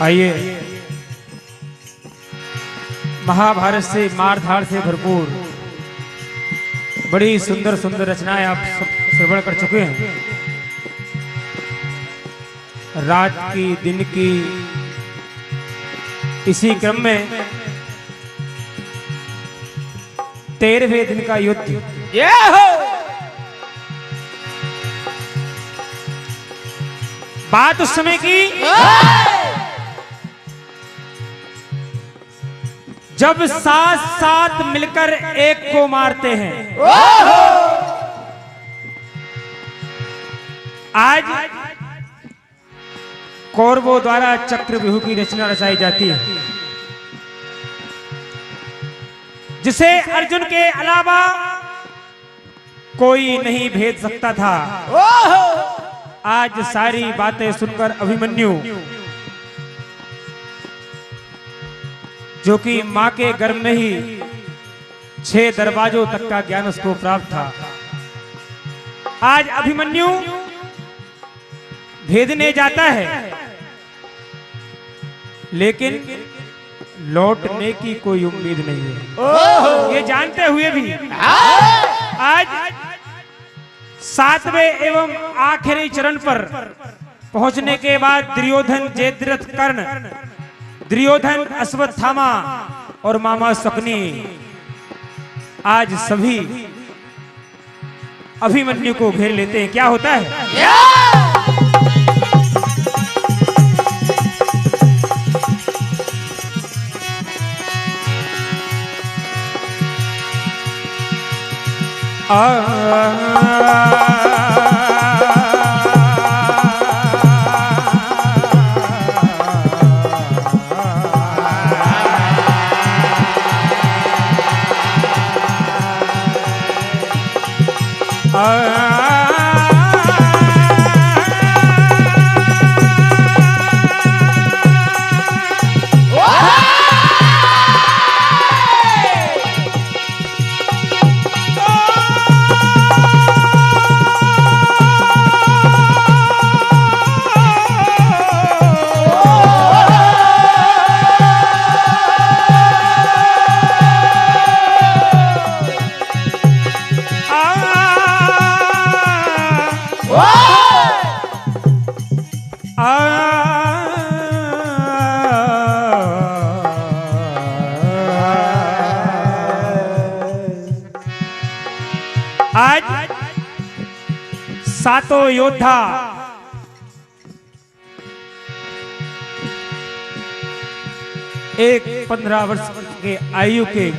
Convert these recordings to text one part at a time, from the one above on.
आइए, महाभारत से मारधाड़ से भरपूर बड़ी सुंदर सुंदर रचनाएं आप श्रवण कर चुके हैं। रात की, दिन की, इसी क्रम में 13वें दिन का युद्ध बात उस समय की जब साथ साथ मिलकर एक को मारते हैं। आज कौरवों द्वारा चक्रव्यूह की रचना रचाई जाती है, जिसे अर्जुन के अलावा कोई नहीं भेद सकता था। आज सारी बातें सुनकर अभिमन्यु, जो कि मां के गर्भ में ही 6 दरवाजों तक का ज्ञान उसको प्राप्त था, आज अभिमन्यु भेदने जाता है, लेकिन लौटने की कोई उम्मीद नहीं है। ये जानते हुए भी आज 7वें एवं आखिरी चरण पर पहुंचने के बाद दुर्योधन, जयद्रथ, कर्ण, दुर्योधन, अश्वत्थामा और मामा शकुनी, आज सभी अभिमन्यु को घेर लेते हैं। क्या होता है? आज सातों योद्धा एक 15 वर्ष के आयु के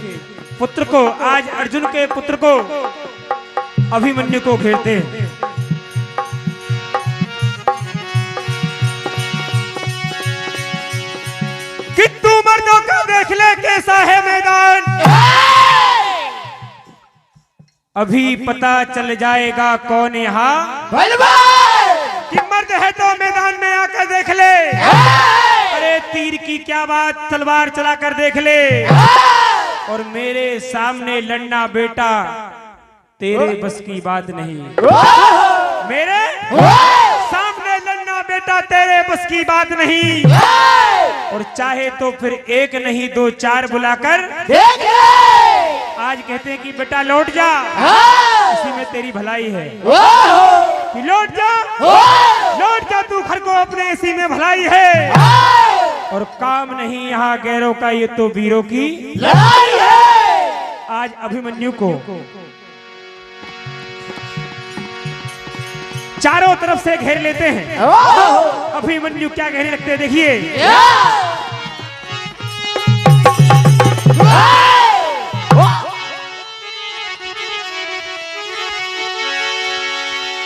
पुत्र को, आज अर्जुन के पुत्र को, अभिमन्यु को घेरते हैं। कि तू मर्दों का देख ले कैसा है मैदान, अभी पता चल जाएगा कौन यहाँ कि मर्द है तो मैदान में आकर देख ले। अरे तीर की क्या बात, तलवार चलाकर देख ले। और मेरे सामने लड़ना बेटा तेरे बस की बात नहीं। मेरे सामने लड़ना बेटा तेरे बस की बात नहीं। और चाहे तो फिर एक नहीं 2 4 बुलाकर देख ले। आज कहते हैं कि बेटा लौट जा, इसी में तेरी भलाई है कि लौट जा तू घर को अपने, इसी में भलाई है। और काम नहीं यहाँ गैरों का, ये तो वीरों की लड़ाई है। आज अभिमन्यु को चारों तरफ से घेर लेते हैं। अभिमन्यु क्या घेरने लगते हैं, देखिए।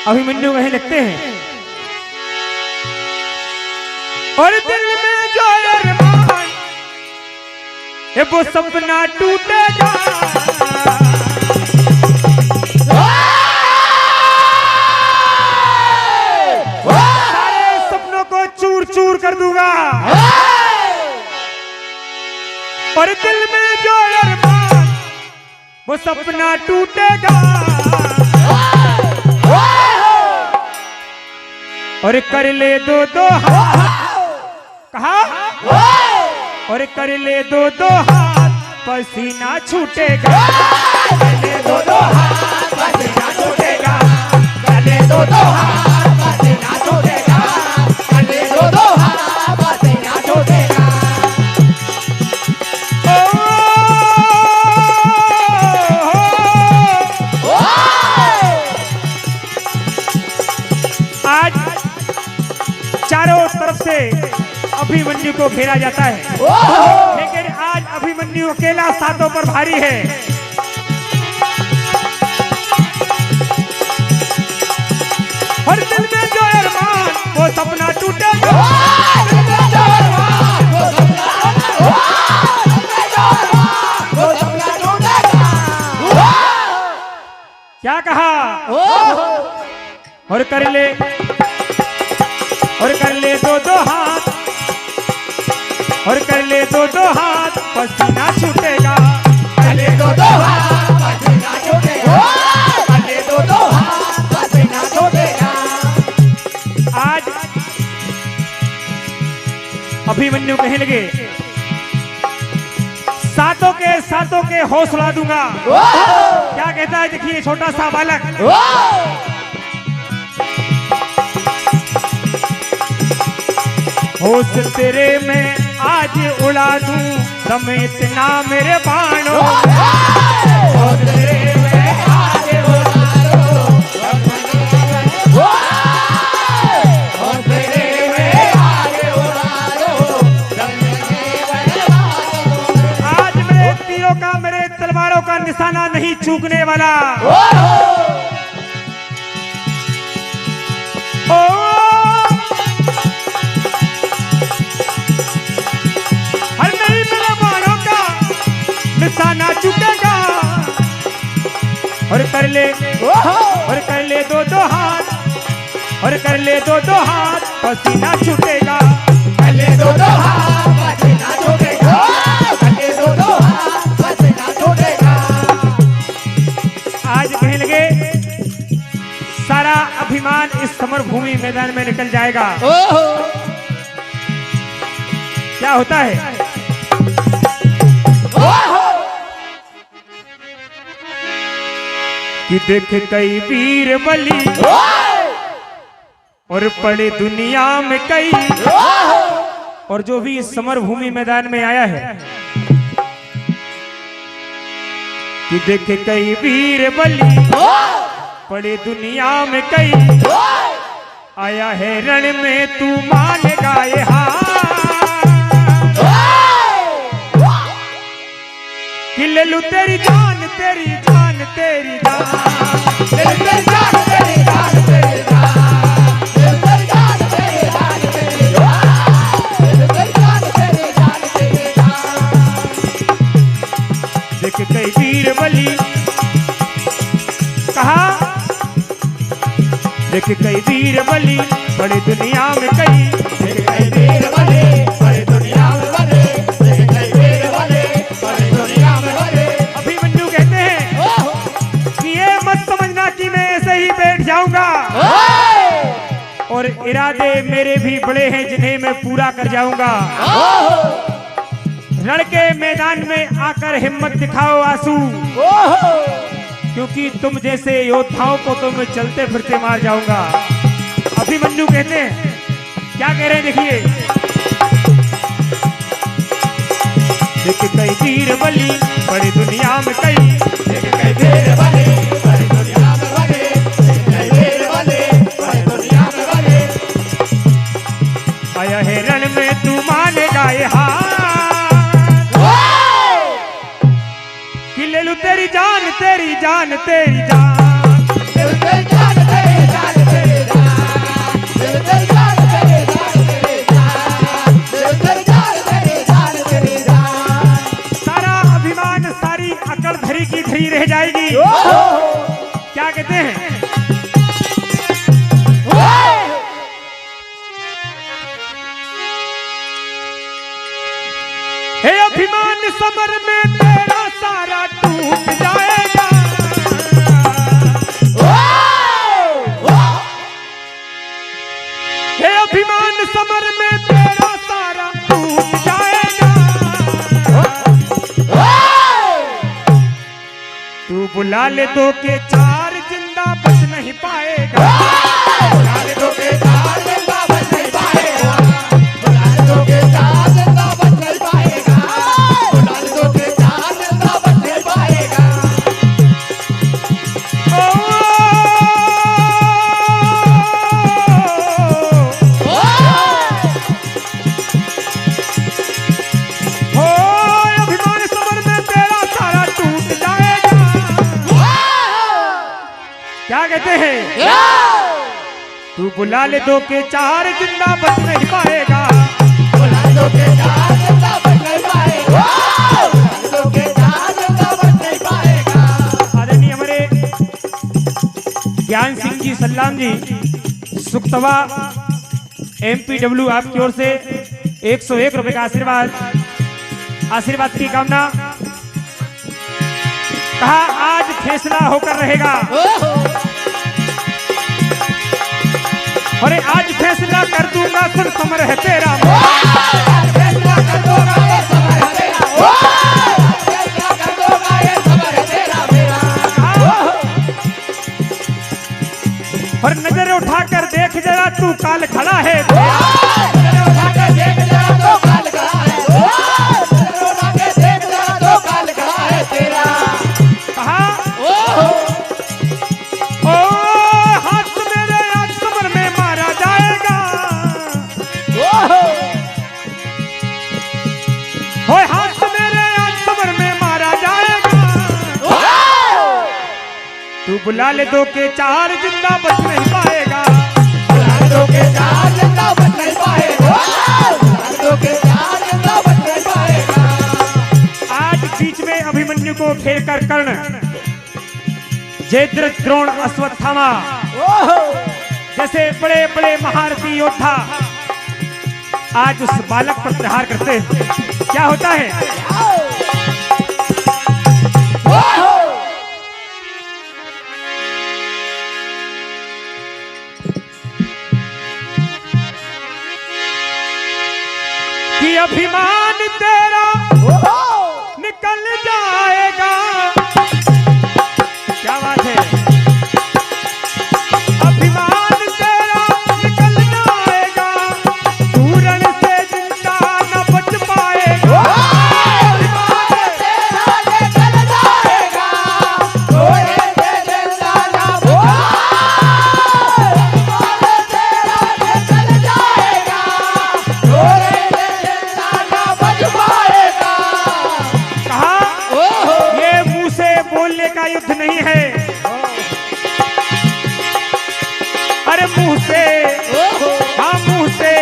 अभिमन्यु वहीं लगते हैं और दिल में जो अरमान है वो सपना टूटेगा। सारे सपनों को चूर चूर कर दूंगा। और दिल में जो अरमान वो सपना टूटेगा। और कर ले 2 2 हाथ कहा और कर ले दो दो हाथ पसीना छूटेगा, कर ले दो दो हाथ पसीना छूटेगा, कर ले दो दो हाथ पसीना छूटेगा, कर ले दो दो हाथ पसीना छूटेगा। आज चारों तरफ से अभिमन्यु को घेरा जाता है, लेकिन आज अभिमन्यु अकेला सातों पर भारी है। और दिल में जो अरमान वो सपना टूटेगा, क्या कहा और कर ले दो दो हाथ, और कर ले दो दो हाथ पसीना छूटेगा, कर ले दो दो हाथ पसीना छूटेगा, कर ले दो दो हाथ पसीना छूटेगा। आज अभिमन्यु कहने लगे सातों के हौसला दूंगा। क्या कहता है देखिए छोटा सा बालक, होश तेरे में आज उड़ा दूं दम इतना मेरे बाणों, होश तेरे में आज उड़ा दूं होश तेरे में आज उड़ा दूं दम मेरे बाणों। आज मेरे तीरों का मेरे तलवारों का निशाना नहीं चूकने वाला। निशाना चुकेगा और कर ले दो दो हाथ, और कर ले दो दो हाथ पसीना छूटेगा, कर ले दो दो हाथ पसीना छूटेगा, कर ले दो दो हाथ पसीना छूटेगा। आज कहने लगे सारा अभिमान इस समर भूमि मैदान में निकल जाएगा। क्या होता है कि देख कई वीर बलि और पड़े दुनिया में कई, और जो भी इस समर भूमि मैदान में आया है कि देख कई वीर बलि पड़े दुनिया में कई, आया है रण में तू मानेगा ये हार, कि ले लूं तेरी जान तेरी जान तेरी जान, ले लूं तेरी जान तेरी जान तेरी जान, ले लूं तेरी जान तेरी जान तेरी जान, ले लूं तेरी जान तेरी जान तेरी जान। देख कई वीर बलि, कहा देख कई वीर बलि बड़ी दुनिया में कई, देख कई वीर बलि बड़ी दुनिया में बने, देख कई वीर बलि बड़ी दुनिया में बने। अभिमन्यु कहते हैं कि ये मत समझना कि मैं ऐसे ही बैठ जाऊंगा, और इरादे मेरे भी बड़े हैं जिन्हें मैं पूरा कर जाऊंगा। रण के मैदान में आकर हिम्मत दिखाओ आंसू, क्योंकि तुम जैसे योद्धाओं को तो मैं चलते फिरते मार जाऊंगा। अभिमन्यु कहते हैं, क्या कह रहे हैं देखिए, देख कई वीर बलि बड़ी दुनिया में कई, देख कई वीर बलि बड़ी दुनिया में बने, देख कई वीर बलि बड़ी दुनिया में बने, आया है रण में तू मानेगा ये हार, कि ले लूं तेरी जान तेरी जान तेरी जान, ले लूं तेरी जान तेरी जान तेरी जान, ले लूं तेरी जान तेरी जान तेरी जान, ले लूं तेरी जान तेरी जान तेरी जान। सारा अभिमान सारी अकड़ धरी की धरी रह जाएगी। क्या कहते हैं, हे अभिमान समर में तेरा सारा टूट जाएगा, हे अभिमान समर में तेरा सारा बुला ले दो के चार जिंदा बच नहीं पाएगा, बुला ले दो के चार जिंदा बच नहीं पाएगा, बुला ले दो के चार जिंदा बच नहीं पाएगा, बुला ले दो के चार जिंदा बच नहीं पाएगा। अभिमान समर में तेरा सारा टूट जाएगा। क्या कहते हैं? तू बुला ले दो के चार जिंदा बच नहीं पाएगा, बुला ले दो के चार जिंदा बच नहीं पाएगा, बुला ले दो के चार जिंदा बच नहीं पाएगा। आदरणीय हमारे ज्ञान सिंह जी सल्लाम जी सुक्तवा MPW आपकी ओर से 101 रुपए का आशीर्वाद की कामना। कहा आज फैसला होकर रहेगा, अरे आज फैसला कर दूंगा सुन समर है तेरा, फैसला कर दूंगा ये समर है तेरा, फैसला कर दूंगा ये समर है तेरा मेरा। और नजर उठाकर देख जरा तू काल खड़ा है, नजर उठाकर देख जरा तो काल खड़ा है, नजर उठाकर देख जरा तो काल खड़ा है तेरा। कहा ओ हाथ मेरे आज समर में मारा जाएगा, हो हाथ मेरे आज समर में मारा जाएगा। तू बुला ले दो के चार जिंदा बच नहीं पाएगा, बुला ले दो के चार जिंदा बच नहीं पाएगा, बुला ले दो के चार जिंदा बच नहीं पाएगा। आज बीच में अभिमन्यु को घेर कर कर्ण, जयद्रथ, द्रोण, अश्वत्थामा जैसे बड़े बड़े महारथी योद्धा आज उस बालक पर प्रहार करते हैं। क्या होता है? कि अभिमान तेरा निकल जाएगा। क्या बात है? अभिमान तेरा निकल जाएगा, तू रण से जिंदा न बच पाएगा। अभिमान तेरा निकल जाएगा, तू रण से जिंदा न बच पाएगा। कहा ये मुंह से बोलने का युद्ध नहीं है, अरे मुंह से, हाँ मुंह से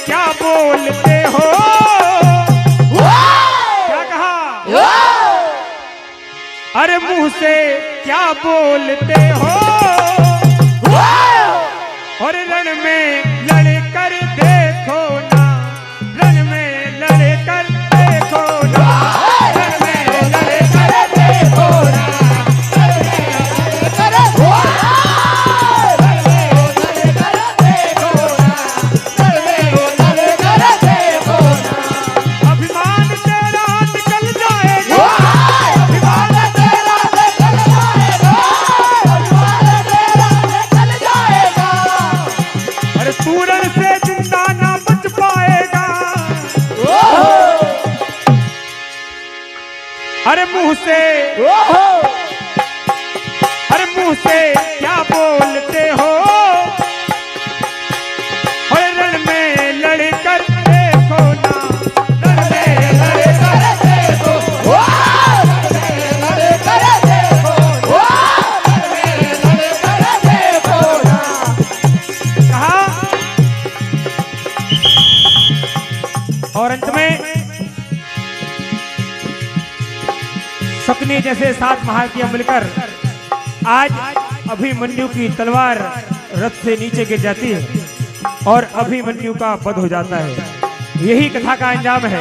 क्या बोलते हो? क्या कहा? अरे मुंह से क्या बोलते हो? और रण में लड़ कर देखो ना, रण में लड़ कर देखो ना, रण में लड़ कर देखो ना। अभिमान तेरा निकल जाएगा, अभिमान तेरा निकल जाएगा, अभिमान तेरा निकल जाएगा। अरे तू रण से जिंदा ना बच पाएगा। अरे मुंह से, अरे मुंह से क्या बोलते हो? और रण में लड़ कर देखो ना, रण में लड़ कर देखो। लड़ कर देखो, लड़ कर देखो ना। कहा और अंत में सपने जैसे 7 महारथियां मिलकर आज अभिमन्यु की तलवार रथ से नीचे गिर जाती है और अभिमन्यु का वध हो जाता है। यही कथा का अंजाम है।